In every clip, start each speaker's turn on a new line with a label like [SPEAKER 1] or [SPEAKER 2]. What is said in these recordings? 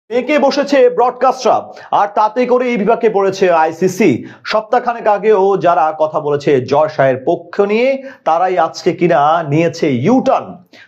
[SPEAKER 1] পেকে বসেছে ব্রডকাস্টরা, আর তাতে করে এই বিভাগে পড়েছে আইসিসি। সপ্তাহখানেক আগেও যারা কথা বলেছে জয় শাহের পক্ষ নিয়ে, তারাই আজকে কিনা নিয়েছে ইউটার্ন।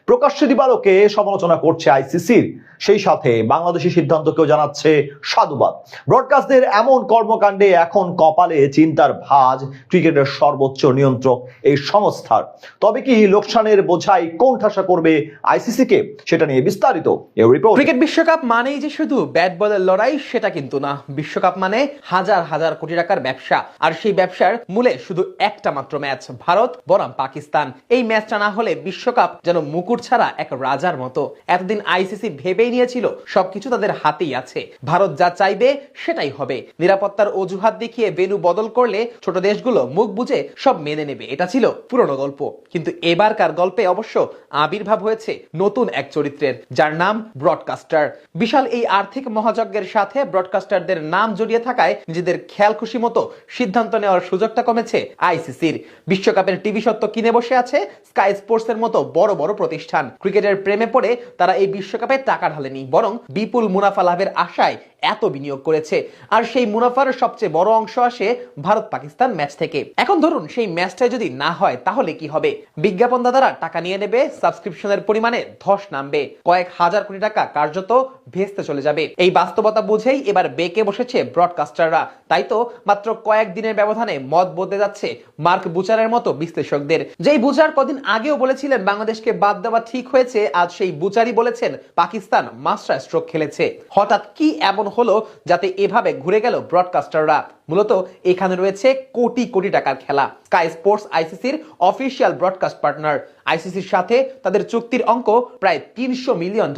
[SPEAKER 1] প্রকাশ্যে দিবালোকে সমালোচনা করছে আইসিসির, সেই সাথে বাংলাদেশি সিদ্ধান্তকেও জানাচ্ছে সাধুবাদ। ব্রডকাস্টদের এমন কর্মকাণ্ডে এখন কপালে চিন্তার ভাঁজ ক্রিকেটের সর্বোচ্চ নিয়ন্ত্রক এই সংস্থার। তবে কি লোকসানের বোঝাই কোন ঠাসা করবে আইসিসিকে, সেটা নিয়ে বিস্তারিত এই রিপোর্ট।
[SPEAKER 2] ক্রিকেট বিশ্বকাপ মানেই যে শুধু ব্যাট বলের লড়াই সেটা কিন্তু না। বিশ্বকাপ মানে হাজার হাজার কোটি টাকার ব্যবসা, আর সেই ব্যবসার মূলে শুধু একটা মাত্র ম্যাচ, ভারত বনাম পাকিস্তান। এই ম্যাচটা না হলে বিশ্বকাপ যেন মুকুট ছাড়া এক রাজার মতো। এতদিন আইসিসি ভেবেই নিয়েছিল সবকিছু তাদের হাতেই আছে, ভারত যা চাইবে সেটাই হবে। নিরাপত্তার অজুহাত দেখিয়ে ভেন্যু বদল করলে ছোট দেশগুলো মুখ বুজে সব মেনে নেবে, এটা ছিল পুরনো গল্প। কিন্তু এবারকার গল্পে অবশ্য আবির্ভাব হয়েছে নতুন এক চরিত্রের, যার নাম ব্রডকাস্টার। বিশাল এই আর্থিক মহাযজ্ঞের সাথে ব্রডকাস্টারদের নাম জড়িয়ে থাকায় নিজেদের খেয়াল খুশি মতো সিদ্ধান্ত নেওয়ার সুযোগটা কমেছে আইসিসির। বিশ্বকাপের টিভি সত্ত্ব কিনে বসে আছে স্কাই স্পোর্টস এর মতো বড় বড় প্রতিষ্ঠান। ক্রিকেটের প্রেমে পড়ে তারা এই বিশ্বকাপে টাকা ঢালেনি, বরং বিপুল মুনাফা লাভের আশায় এত বিনিয়োগ করেছে। আর সেই মুনাফার সবচেয়ে বড় অংশ আসে ভারত পাকিস্তান ম্যাচ থেকে। এখন ধরুন সেই ম্যাচটা যদি না হয় তাহলে কি হবে? বিজ্ঞাপনদাতারা টাকা নিয়ে নেবে, সাবস্ক্রিপশনের পরিমাণে ধস নামবে, কয়েক হাজার কোটি টাকা কার্যত ভেস্তে চলে যাবে। এই বাস্তবতা বুঝেই এবার বেঁকে বসেছে ব্রডকাস্টাররা। তাই তো মাত্র কয়েক দিনের ব্যবধানে মত বদলে যাচ্ছে মার্ক বুচারের মতো বিশ্লেষকদের। যেই বুচার কদিন আগেও বলেছিলেন বাংলাদেশকে বাদ দেওয়া ঠিক হয়েছে, আজ সেই বুচারই বলেছেন পাকিস্তান মাস্টার স্ট্রোক খেলেছে। হঠাৎ কি এমন হলো যাতে এভাবে ঘুরে গেল ব্রডকাস্টাররা? মূলত এখানে রয়েছে কোটি কোটি টাকার খেলা। স্কাই স্পোর্টস আইসিসির অফিসিয়াল ব্রডকাস্ট পার্টনার। আইসিসির সাথে তাদের চুক্তির অঙ্ক প্রায় $300 মিলিয়ন।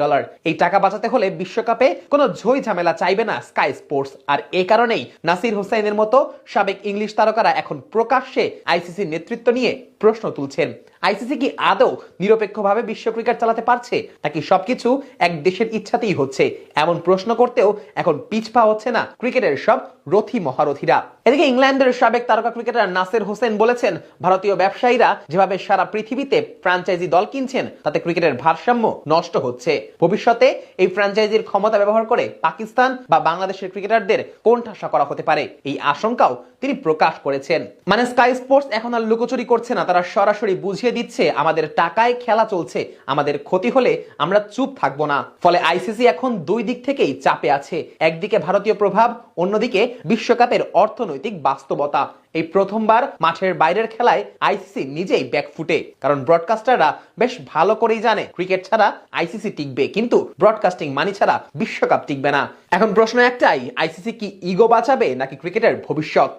[SPEAKER 2] এই টাকা বাঁচাতে হলে বিশ্বকাপে কোনো ঝই ঝামেলা চাইবে না স্কাই স্পোর্টস। আর এই কারণেই নাসির হোসাইনের মতো সাবেক ইংলিশ তারকারা এখন প্রকাশ্যে আইসিসির নেতৃত্ব নিয়ে প্রশ্ন তুলছেন। আইসিসি কি আদৌ নিরপেক্ষভাবে বিশ্ব ক্রিকেট চালাতে পারছে, নাকি সবকিছু এক দেশের ইচ্ছাতেই হচ্ছে? এমন প্রশ্ন করতেও এখন পিছপা হচ্ছে না ক্রিকেটের সব রথী মহারথীরা। এদিকে ইংল্যান্ডের সাবেক তারকা ক্রিকেটার নাসির হোসেন বলেছেন, ভারতীয় ব্যবসায়ীরা যেভাবে সারা পৃথিবীতে ফ্র্যাঞ্চাইজি দল কিনছেন তাতে ক্রিকেটের ভারসাম্য নষ্ট হচ্ছে। ভবিষ্যতে এই ফ্র্যাঞ্চাইজির ক্ষমতা ব্যবহার করে পাকিস্তান বা বাংলাদেশের ক্রিকেটারদের কোণঠাসা করা হতে পারে, এই আশঙ্কাও তিনি প্রকাশ করেছেন। মানে স্কাই স্পোর্টস এখন আর লুকোচুরি করছে না, তারা সরাসরি বুঝিয়ে দিচ্ছে আমাদের টাকায় খেলা চলছে, আমাদের ক্ষতি হলে আমরা চুপ থাকবো না। ফলে আইসিসি এখন দুই দিক থেকেই চাপে আছে, একদিকে ভারতীয় প্রভাব, অন্যদিকে বিশ্বকাপের অর্থনৈতিক বাস্তবতা। এই প্রথমবার মাঠের বাইরের খেলায় আইসিসি নিজেই ব্যাকফুটে, কারণ ব্রডকাস্টাররা বেশ ভালো করেই জানে ক্রিকেট ছাড়া আইসিসি টিকবে, কিন্তু ব্রডকাস্টিং মানি ছাড়া বিশ্বকাপ টিকবে না। এখন প্রশ্ন একটাই, আইসিসি কি ইগো বাঁচাবে নাকি ক্রিকেটের ভবিষ্যৎ?